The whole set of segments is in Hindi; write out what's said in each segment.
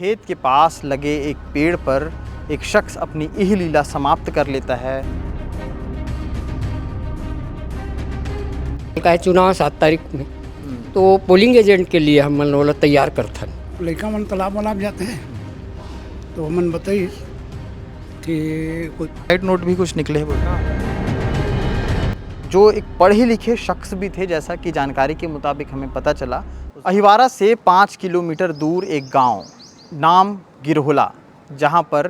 खेत के पास लगे एक पेड़ पर एक शख्स अपनी इहलीला समाप्त कर लेता है। का है चुनाव 7 तारीख में, तो पोलिंग एजेंट के लिए हम मन तैयार करथन। लड़का मन तालाब वालाब जाते हैं तो मन बताइए कि कुछ साइड नोट भी कुछ निकले हैं जो एक पढ़े लिखे शख्स भी थे, जैसा कि जानकारी के मुताबिक हमें पता चला। अहिवारा से 5 किलोमीटर दूर एक गांव नाम गिरहुला, जहां पर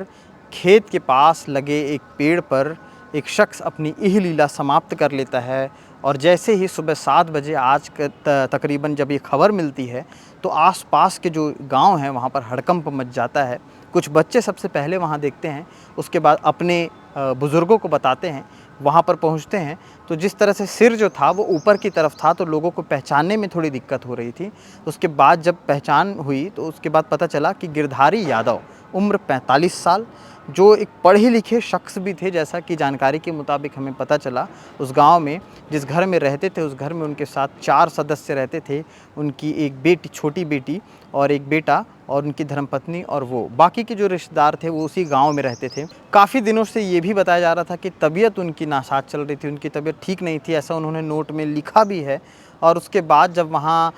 खेत के पास लगे एक पेड़ पर एक शख्स अपनी इहलीला समाप्त कर लेता है। और जैसे ही सुबह 7 बजे आज तकरीबन जब ये खबर मिलती है तो आसपास के जो गांव हैं वहाँ पर हड़कंप मच जाता है। कुछ बच्चे सबसे पहले वहाँ देखते हैं, उसके बाद अपने बुज़ुर्गों को बताते हैं। वहाँ पर पहुँचते हैं तो जिस तरह से सिर जो था वो ऊपर की तरफ था, तो लोगों को पहचानने में थोड़ी दिक्कत हो रही थी। उसके बाद जब पहचान हुई तो उसके बाद पता चला कि गिरधारी यादव उम्र 45 साल, जो एक पढ़े लिखे शख्स भी थे, जैसा कि जानकारी के मुताबिक हमें पता चला। उस गांव में जिस घर में रहते थे, उस घर में उनके साथ 4 सदस्य रहते थे। उनकी एक बेटी, छोटी बेटी और एक बेटा और उनकी धर्मपत्नी, और वो बाकी के जो रिश्तेदार थे वो उसी गांव में रहते थे। काफ़ी दिनों से ये भी बताया जा रहा था कि तबीयत उनकी नासाज चल रही थी, उनकी तबीयत ठीक नहीं थी, ऐसा उन्होंने नोट में लिखा भी है। और उसके बाद जब वहाँ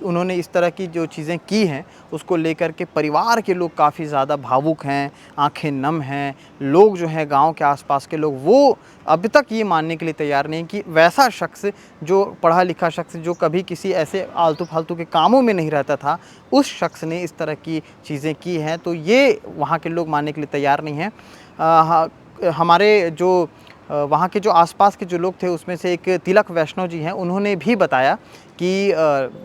उन्होंने इस तरह की जो चीज़ें की हैं उसको लेकर के परिवार के लोग काफ़ी ज़्यादा भावुक हैं, आंखें नम हैं। लोग जो हैं गांव के आसपास के लोग, वो अभी तक ये मानने के लिए तैयार नहीं कि वैसा शख्स, जो पढ़ा लिखा शख्स, जो कभी किसी ऐसे आलतू फालतू के कामों में नहीं रहता था, उस शख्स ने इस तरह की चीज़ें की हैं। तो ये वहाँ के लोग मानने के लिए तैयार नहीं हैं। हमारे जो वहाँ के जो आसपास के जो लोग थे उसमें से एक तिलक वैष्णव जी हैं, उन्होंने भी बताया कि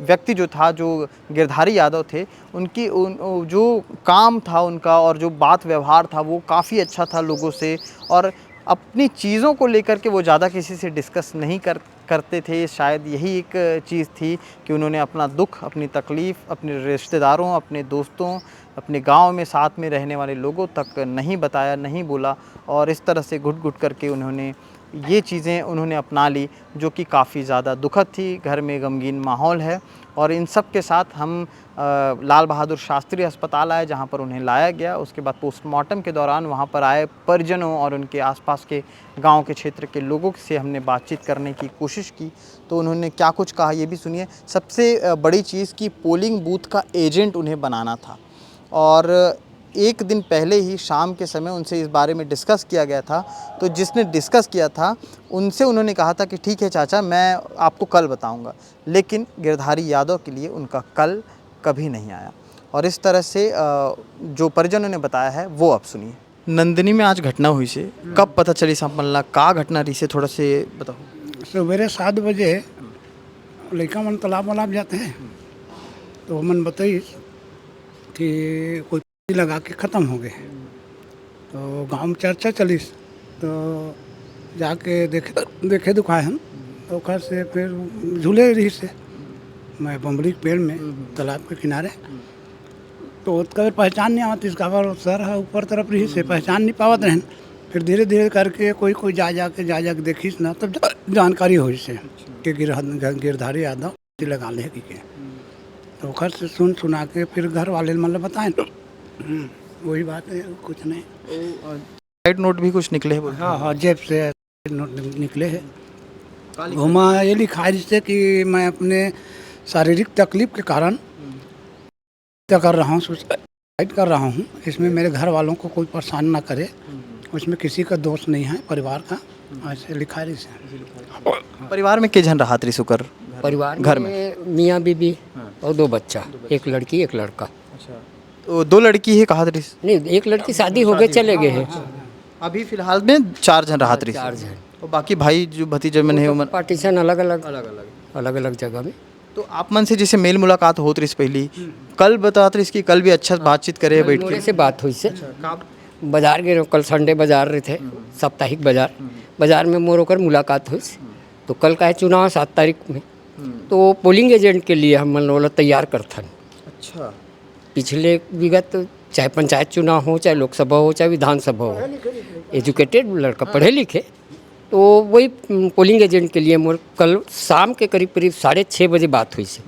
व्यक्ति जो था, जो गिरधारी यादव थे, उनकी जो काम था उनका और जो बात व्यवहार था वो काफ़ी अच्छा था लोगों से। और अपनी चीज़ों को लेकर के वो ज़्यादा किसी से डिस्कस नहीं करते थे। शायद यही एक चीज़ थी कि उन्होंने अपना दुख, अपनी तकलीफ़ अपने रिश्तेदारों, अपने दोस्तों, अपने गांव में साथ में रहने वाले लोगों तक नहीं बताया, नहीं बोला। और इस तरह से घुट-घुट करके उन्होंने ये चीज़ें अपना ली, जो कि काफ़ी ज़्यादा दुखद थी। घर में गमगीन माहौल है। और इन सब के साथ हम लाल बहादुर शास्त्री अस्पताल आए, जहाँ पर उन्हें लाया गया। उसके बाद पोस्टमार्टम के दौरान वहाँ पर आए परिजनों और उनके आसपास के गांव के क्षेत्र के लोगों से हमने बातचीत करने की कोशिश की, तो उन्होंने क्या कुछ कहा ये भी सुनिए। सबसे बड़ी चीज़ कि पोलिंग बूथ का एजेंट उन्हें बनाना था, और एक दिन पहले ही शाम के समय उनसे इस बारे में डिस्कस किया गया था। तो जिसने डिस्कस किया था उनसे उन्होंने कहा था कि ठीक है चाचा, मैं आपको कल बताऊंगा। लेकिन गिरधारी यादव के लिए उनका कल कभी नहीं आया। और इस तरह से जो परिजनों ने बताया है वो आप सुनिए। नंदिनी में आज घटना हुई से कब पता चली साहब, मल्ला का घटना रही से थोड़ा से बताओ। सवेरे 7 बजे लड़का मन तालाब वालाब जाते हैं तो मन बताइए कि कोई लगा के ख़त्म हो गए। तो गांव में चर्चा चली, तो जाके देखे दुखाए हम। तो ओकर से फिर झूले रही से मैं बम्बड़ी के पेड़ में तालाब के किनारे, तो उसका पहचान नहीं आवत, इसका सर है ऊपर तरफ रही से पहचान नहीं पावत रहन। फिर धीरे धीरे करके कोई जा जाके देखीस ना, तब जानकारी हुई से कि गिरधारी यादव लगा ले के। तो ओकर से सुना के फिर घर वाले मतलब बताएं, वही बात है, कुछ नहीं। साइड नोट भी कुछ निकले हैं? हाँ, जेब से नोट निकले हैं। घुमा ये लिखा है जिससे कि मैं अपने शारीरिक तकलीफ के कारण कर रहा हूँ, सुसाइड कर रहा हूँ। इसमें मेरे घर वालों को कोई परेशान ना करे, उसमें किसी का दोष नहीं है, परिवार का। ऐसे लिखा है। परिवार में के जन रहा त्रिशुकर? परिवार घर में मियाँ बीबी और 2 बच्चा, एक लड़की एक लड़का। अच्छा, तो 2 लड़की है कहा त्रिश? नहीं, एक लड़की शादी हो गए, चले गए हैं। अभी फिलहाल में 4 जन रहा त्रिश। 4 जन। और बाकी भाई जो भतीजे मन है वो पार्टीशन अलग अलग जगह में। तो आप मन से जैसे मेल मुलाकात होत रही पहली, कल बताते रही कि कल भी अच्छा बातचीत करे बैठ के से बात हुई से बाजार गए, कल संडे बाजार रहे थे, साप्ताहिक बाजार में मोर होकर मुलाकात हुई। तो कल का है चुनाव 7 तारीख में, तो पोलिंग एजेंट के लिए हम मन तैयार करथन। अच्छा, पिछले विगत चाहे पंचायत चुनाव हो, चाहे लोकसभा हो, चाहे विधानसभा हो, एजुकेटेड लड़का, पढ़े लिखे, तो वही पोलिंग एजेंट के लिए मोर कल शाम के करीब 6:30 बजे बात हुई से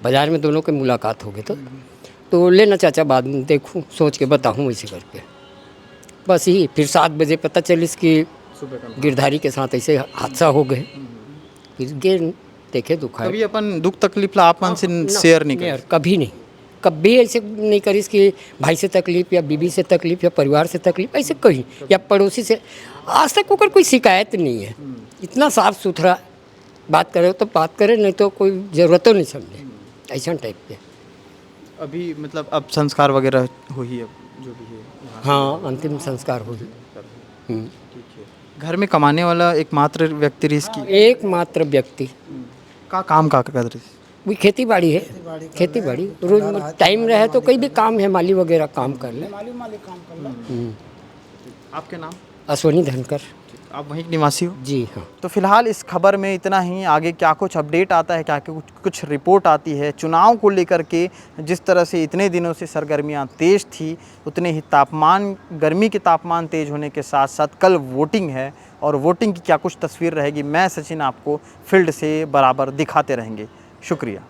बाज़ार में, दोनों की मुलाकात हो गई। तो तो लेना चाचा बाद में देखूँ, सोच के बताऊँ वैसे करके। बस यही, फिर 7 बजे पता चलिस कि गिरधारी के साथ ऐसे हादसा हो गए। फिर गे देखे दुखाए। कभी अपन दुख तकलीफ ला आप मन से शेयर नहीं यार कर? कभी नहीं, कभी ऐसे नहीं करीस कि भाई से तकलीफ या बीबी से तकलीफ या परिवार से तकलीफ ऐसे कहीं, या पड़ोसी से आज तक ओकर कोई शिकायत नहीं है। इतना साफ सुथरा बात करे तो बात करे, नहीं तो कोई ज़रूरतो नहीं समझे, ऐसा टाइप के। अभी मतलब अब संस्कार वगैरह हो ही, अब जो भी है यहाँ हाँ, अंतिम संस्कार हो गई। ठीक है। घर में कमाने वाला एकमात्र व्यक्ति रही इसकी एकमात्र व्यक्ति का काम का कर रही? भी खेती बाड़ी है, खेती बाड़ी रोज टाइम रहे तो कई भी काम है, माली वगैरह काम कर ले। आपके नाम? अश्वनी धनकर। आप वहीं के निवासी हो? जी हाँ। तो फिलहाल इस खबर में इतना ही। आगे क्या कुछ अपडेट आता है, क्या कुछ रिपोर्ट आती है चुनाव को लेकर के, जिस तरह से इतने दिनों से सरगर्मियां तेज़ थी, उतने ही तापमान, गर्मी के तापमान तेज़ होने के साथ साथ कल वोटिंग है, और वोटिंग की क्या कुछ तस्वीर रहेगी, मैं सचिन आपको फील्ड से बराबर दिखाते रहेंगे। शुक्रिया।